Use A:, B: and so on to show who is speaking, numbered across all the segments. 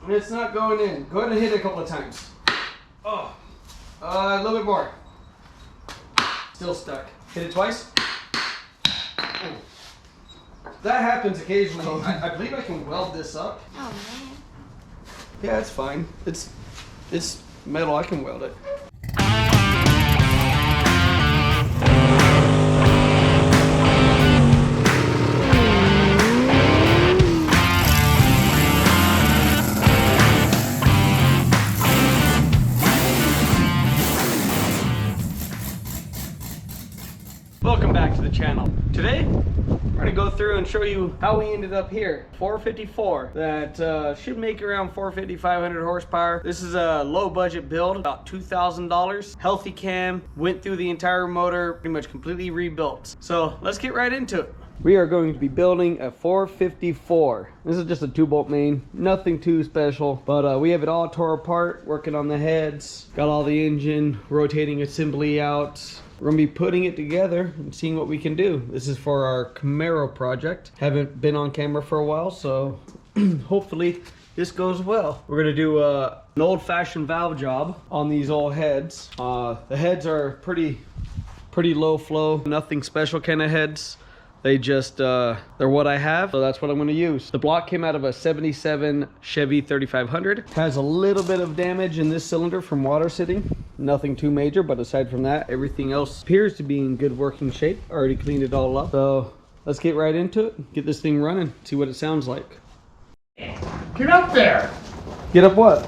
A: It's not going in. Go ahead and hit it a couple of times. Oh. A little bit more. Still stuck. Hit it twice. That happens occasionally. I believe I can weld this up.
B: Oh man.
A: Yeah, it's fine. It's metal. I can weld it. Welcome back to the channel. Today, we're gonna go through and show you how we ended up here. 454, that should make around 450, 500 horsepower. This is a low budget build, about $2,000. Healthy cam, went through the entire motor, pretty much completely rebuilt. So let's get right into it. We are going to be building a 454. This is just a 2-bolt main, nothing too special, but we have it all tore apart, working on the heads, got all the engine, rotating assembly out. We're gonna be putting it together and seeing what we can do. This is for our Camaro project. Haven't been on camera for a while, so hopefully this goes well. We're gonna do an old-fashioned valve job on these old heads. The heads are pretty low flow, nothing special kind of heads. They just, they're what I have, so that's what I'm gonna use. The block came out of a 77 Chevy 3500. Has a little bit of damage in this cylinder from water sitting. Nothing too major, but aside from that, everything else appears to be in good working shape. Already cleaned it all up. So let's get right into it, get this thing running, see what it sounds like.
C: Get up there!
A: Get up what?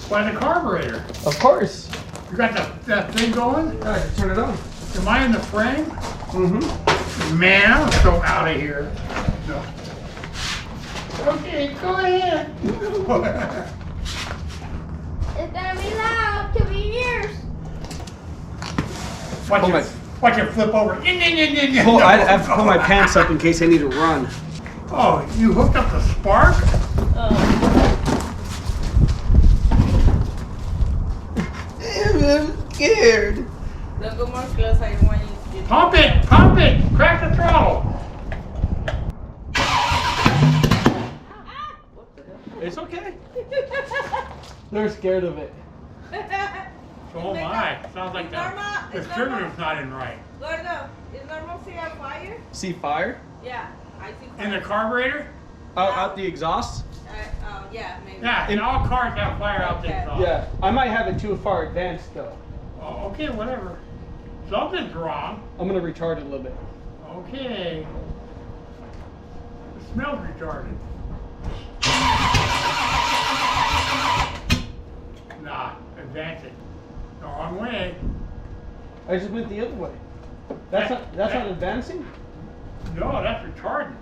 C: By the carburetor.
A: Of course.
C: You got that thing going?
A: All right, turn it on.
C: Am I in the frame?
A: Mm-hmm.
C: Man, I'm so out of here. No. Okay, go ahead.
B: It's gonna be loud. Could be yours.
C: Watch it flip over.
A: Oh, I have to pull my pants up in case I need to run.
C: Oh, you hooked up the spark?
A: I'm scared.
D: Don't go more close. I want you to get
C: Pump it! Pump it! Crack the throttle!
A: It's okay. They're scared of it.
C: Oh my, sounds like the distributor's not in right.
D: Gordo, is normal see a fire?
A: See fire?
D: Yeah, I see fire.
C: In the carburetor?
A: Out the exhaust?
D: Yeah, maybe.
C: Yeah, and all cars have fire out the exhaust.
A: Yeah, I might have it too far advanced though.
C: Oh, okay, whatever. Something's wrong.
A: I'm gonna retard it a little bit.
C: Okay. It smells retarded. Nah, advance it. The wrong way.
A: I just went the other way. That's not advancing?
C: No, that's retarded.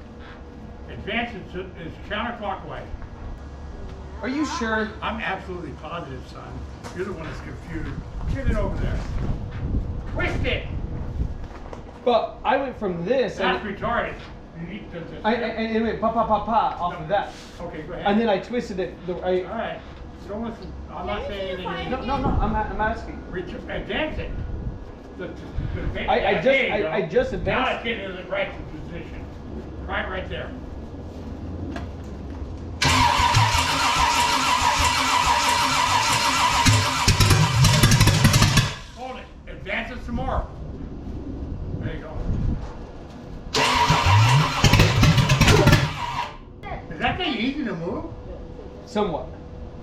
C: Advance is counterclockwise.
A: Are you sure?
C: I'm absolutely positive, son. You're the one that's confused. Get it over there. Twist it.
A: But I went from this.
C: That's retarded. You need to just...
A: And it went pa pa pa pa off of that.
C: Okay, go ahead.
A: And then I twisted it.
C: All right. Don't listen. I'm not saying anything.
A: No. I'm asking.
C: Advance it.
A: I just advanced.
C: Now it's getting in the right position. Right there. Hold it. Advance it some more. There you go. Is that thing easy to move?
A: Somewhat.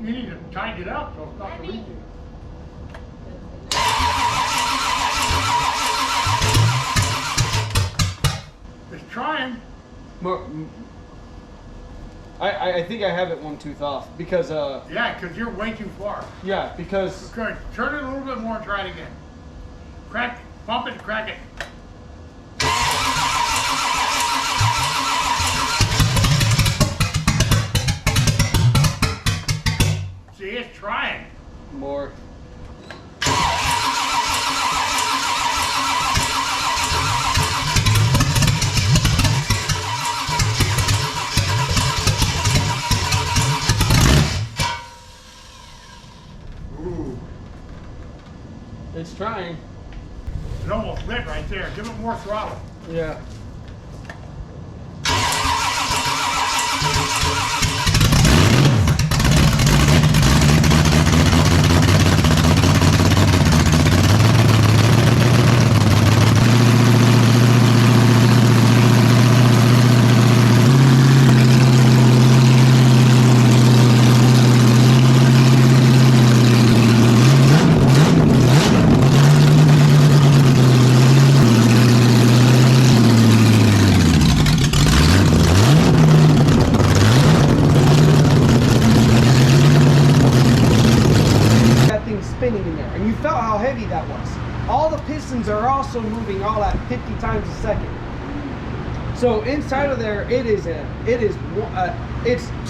C: You need to tighten it up so it's not so easy. It's trying.
A: I think I have it one tooth off because
C: Yeah, because you're way too far.
A: yeah, because
C: Good. Turn it a little bit more and try it again. Crack, pump it, crack it. See, it's trying.
A: more.
C: Ooh.
A: It's trying.
C: It almost lit right there. Give it more throttle.
A: Yeah. rings are also moving all at 50 times a second. So inside of there, it's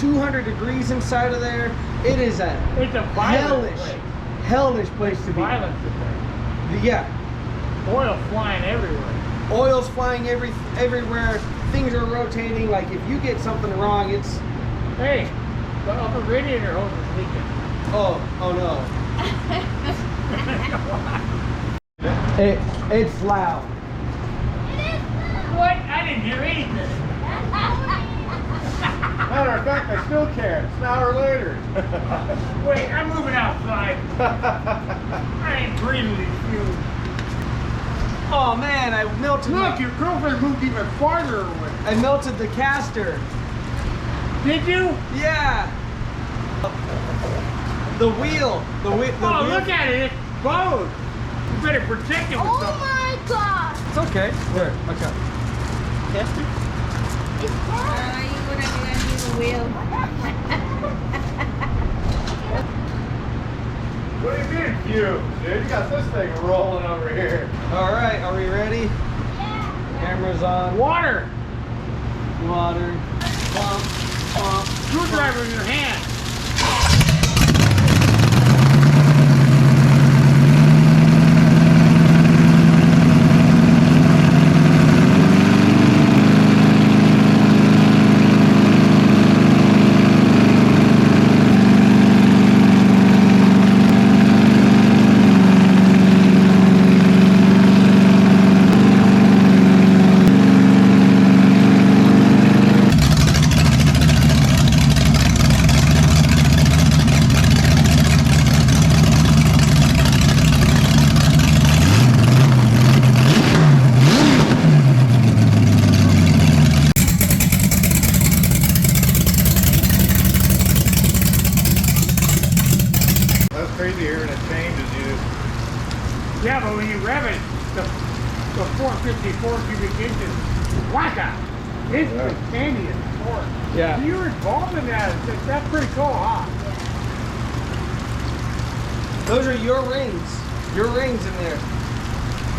A: 200 degrees inside of there. It's a
C: violent place.
A: hellish place to be.
C: Violence in there.
A: Yeah.
C: Oil flying everywhere.
A: Oil's flying everywhere. Things are rotating. Like if you get something wrong, it's
C: Hey, the upper radiator hose is leaking.
A: oh no. It's loud.
C: What? I didn't hear anything.
E: Matter of fact, I still can't. It's an hour later.
C: Wait, I'm moving outside. I ain't breathing these fumes.
A: Oh man, I melted.
C: Look, your girlfriend moved even farther away.
A: I melted the caster.
C: Did you?
A: Yeah. The wheel.
C: Oh,
A: wheel.
C: look at it. It's bowed. You better protect it with
B: Oh
C: something.
B: my god!
A: It's okay. There. Okay. Caster.
B: It's burnt.
D: You're gonna need a wheel.
E: What do you mean, fumes, dude? You got this thing rolling over here.
A: All right. Are we ready?
B: Yeah.
A: Cameras on.
C: Water.
A: Water. Pump. Pump.
C: Screwdriver in your hand.
E: Crazy hearing it changes you.
C: Yeah, but when you rev it, the 454 cubic inches, wacka! It's instantaneous torque.
A: Yeah.
C: So you're involved in that. That's pretty cool, huh?
A: Those are your rings. Your rings in there.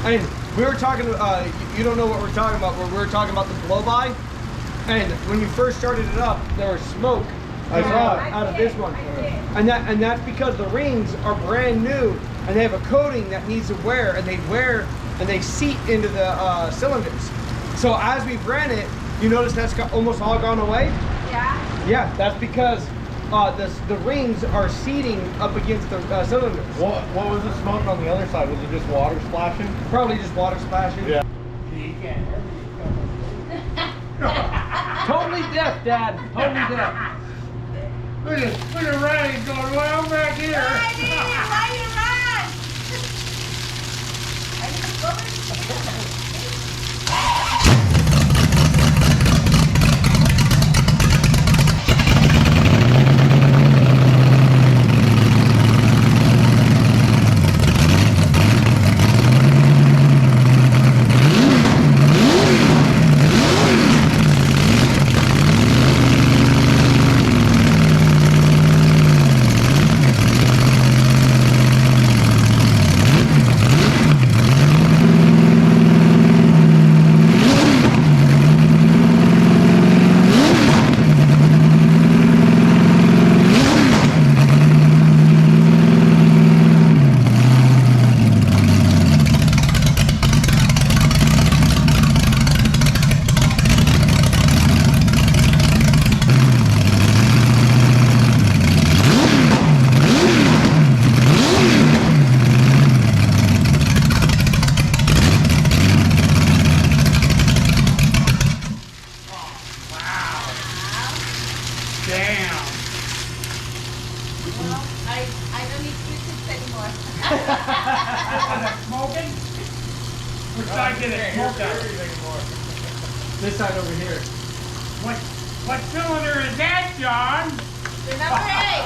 A: And we were talking. You don't know what we're talking about. But we were talking about the blow-by. And when you first started it up, there was smoke.
E: I saw it.
A: Out of this one. And that's because the rings are brand new and they have a coating that needs to wear, and they seat into the cylinders. So as we ran it, you notice that's almost all gone away?
B: Yeah.
A: Yeah, that's because the rings are seating up against the cylinders.
E: What was the smoke on the other side? Was it just water splashing?
A: Probably just water splashing.
E: Yeah.
C: You can't hear me.
A: Totally deaf, Dad. Totally deaf.
C: Look at Riley going well back here.
D: Why you run? Are you going?
C: Smoking? Which side did it smoke out?
A: This side over here.
C: What cylinder is that, John?
D: The number 8.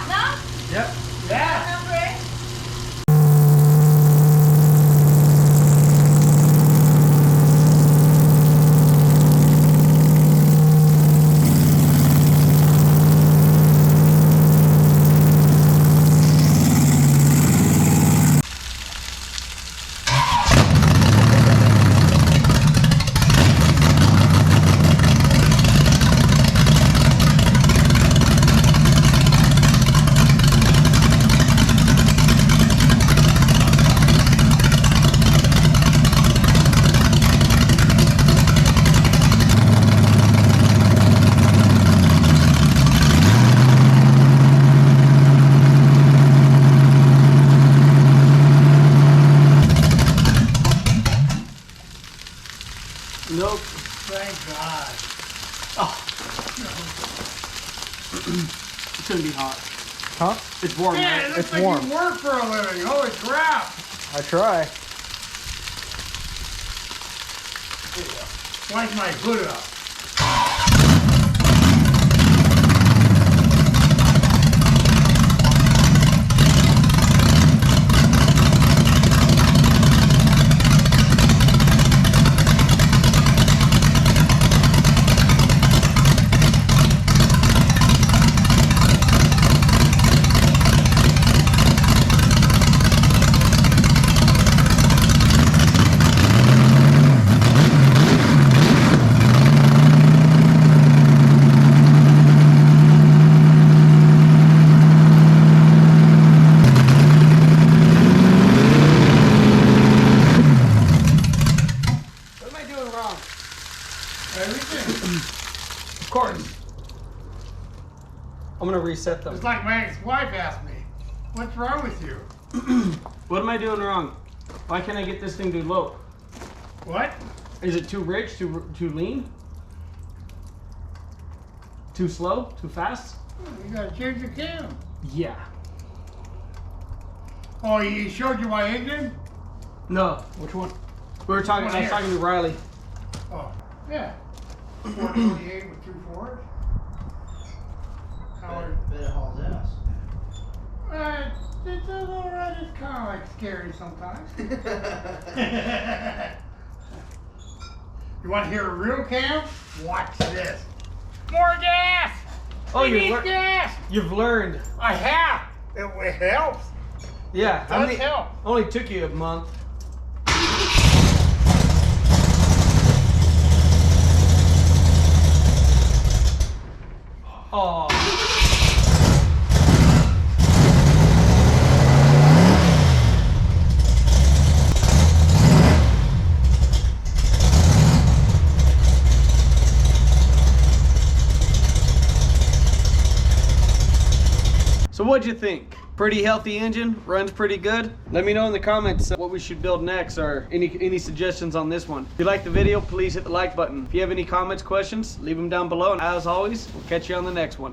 D: No?
A: Yep.
C: Yeah.
D: Number 8?
A: shouldn't be hot.
C: Huh?
A: It's warm,
C: Man,
A: right?
C: it looks
A: It's
C: like
A: warm.
C: you work for a living. Holy crap.
A: I try.
C: Wipe my hood up.
A: What am I doing wrong?
C: Everything.
A: Of course. I'm gonna reset them.
C: It's like my ex-wife asked me, what's wrong with you?
A: What am I doing wrong? Why can't I get this thing to low?
C: What?
A: Is it too rich? Too lean? Too slow? Too fast?
C: You gotta change the cam.
A: Yeah.
C: Oh, he showed you my engine?
A: No. Which one? We were talking. I was talking to Riley.
C: Oh, yeah. 448 with 2 fours.
E: Bet it hauls ass.
C: It's alright. It's kind of like scary sometimes. You want to hear a real cam? Watch this. More gas!
A: Oh,
C: We
A: you've
C: need
A: learned.
C: gas!
A: You've learned.
C: I have. It helps.
A: Yeah.
C: Does help.
A: Only took you a month. Oh. So what'd you think? Pretty healthy engine, runs pretty good. Let me know in the comments what we should build next or any suggestions on this one. If you like the video, please hit the like button. If you have any comments, questions, leave them down below. And as always, we'll catch you on the next one.